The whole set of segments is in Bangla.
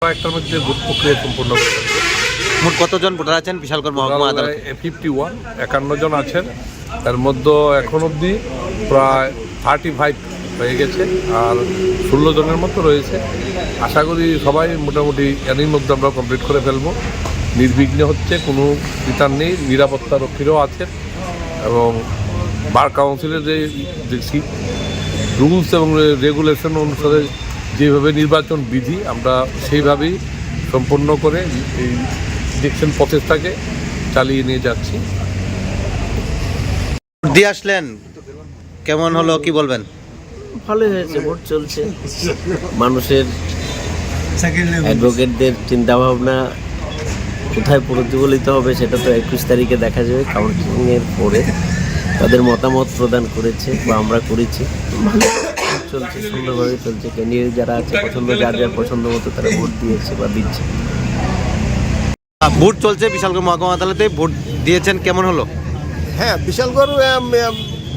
একটার মধ্যে ভোট প্রক্রিয়া সম্পূর্ণ করে ফেলবো। মোট কতজন ভোটার আছেন বিশালগড় মহকুমা আদালতে? 51 জন আছেন। তার মধ্যে এখন অবধি প্রায় 35 হয়ে গেছে, আর 16 জনের মতো রয়েছে। আশা করি সবাই মোটামুটি এরই মধ্যে আমরা কমপ্লিট করে ফেলবো। নির্বিঘ্নে হচ্ছে, কোনো বিতার নেই, নিরাপত্তা রক্ষীরাও আছেন এবং বার কাউন্সিলের যে রুলস এবং রেগুলেশন অনুসারে যেভাবে নির্বাচন বিধি আমরা সেইভাবেই সম্পন্ন করে এই ইলেকশন প্রসেসটাকে চালিয়ে নিয়ে যাচ্ছি। ভোট দিয়ে আসলেন, কেমন হলো কি বলবেন? ভালোই হয়েছে, ভোট চলছে। মানুষের অ্যাডভোকেটদের চিন্তাভাবনা কোথায় প্রতিফলিত হবে সেটা তো 21 তারিখে দেখা যাবে। কাউন্সিলিংয়ের পরে তাদের মতামত প্রদান করেছে বা আমরা করেছি। ভালো চলছে, সুন্দরভাবে চলছে। ক্যান্ডিডেট যারা আছে যার যার পছন্দ মতো তারা ভোট দিয়েছে বা দিচ্ছে। ভোট চলছে বিশালগড় মহকুমা আদালতে, ভোট দিয়েছেন, কেমন হলো? হ্যাঁ, বিশালগড়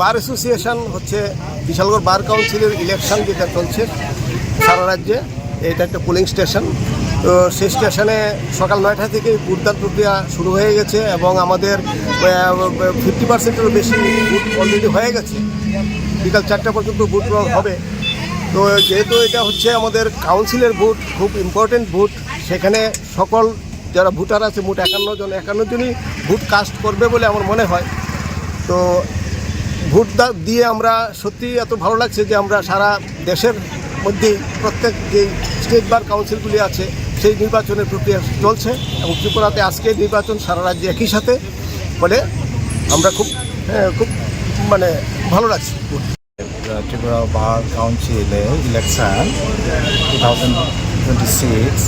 বার অ্যাসোসিয়েশন হচ্ছে বিশালগড় বার কাউন্সিলের ইলেকশন যেটা চলছে সারা রাজ্যে। এটা একটা পোলিং স্টেশন। তো সেই স্টেশনে সকাল 9টা থেকে ভোটদান প্রক্রিয়া শুরু হয়ে গেছে এবং আমাদের 50%-এরও বেশি ভোট অলরেডি হয়ে গেছে। বিকাল 4টা পর্যন্ত ভোট হবে। তো যেহেতু এটা হচ্ছে আমাদের কাউন্সিলের ভোট, খুব ইম্পর্টেন্ট ভোট, সেখানে সকল যারা ভোটার আছে মোট 51 জনই ভোট কাস্ট করবে বলে আমার মনে হয়। তো ভোট দিয়ে আমরা সত্যি এত ভালো লাগছে যে আমরা সারা দেশের মধ্যেই প্রত্যেক যে স্টেট বার কাউন্সিলগুলি আছে সেই নির্বাচনের প্রক্রিয়া চলছে এবং ত্রিপুরাতে আজকে নির্বাচন সারা রাজ্যে একই সাথে, ফলে আমরা খুব মানে ভালো লাগছে। ত্রিপুরা বার কাউন্সিলের ইলেকশন 2026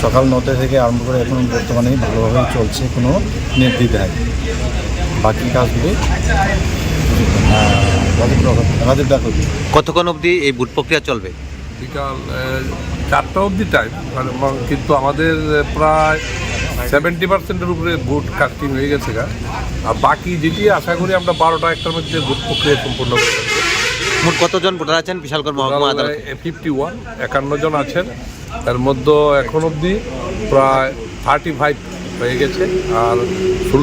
সকাল 9টা থেকে আরম্ভ করে এখন বর্তমানে ভালোভাবেই চলছে, কোনো নির্দ্বিধায়। বাকি কাজগুলি রাজীব ডাক। কতক্ষণ অবধি এই ভোট প্রক্রিয়া চলবে? বিকাল 4টা অবধি টাইম, কিন্তু আমাদের প্রায় 70%-এর উপরে ভোট কাস্টিং হয়ে গেছে গা। আর বাকি যেটি আশা করি আমরা 12টা-1টার মধ্যে ভোট প্রক্রিয়া সম্পূর্ণ করে ফেলবো। মোট কতজন ভোটার আছেন বিশালগড় মহকুমা আদালতে? 51 জন আছেন। তার মধ্যে এখন অবধি প্রায় 35 হয়ে গেছে, আর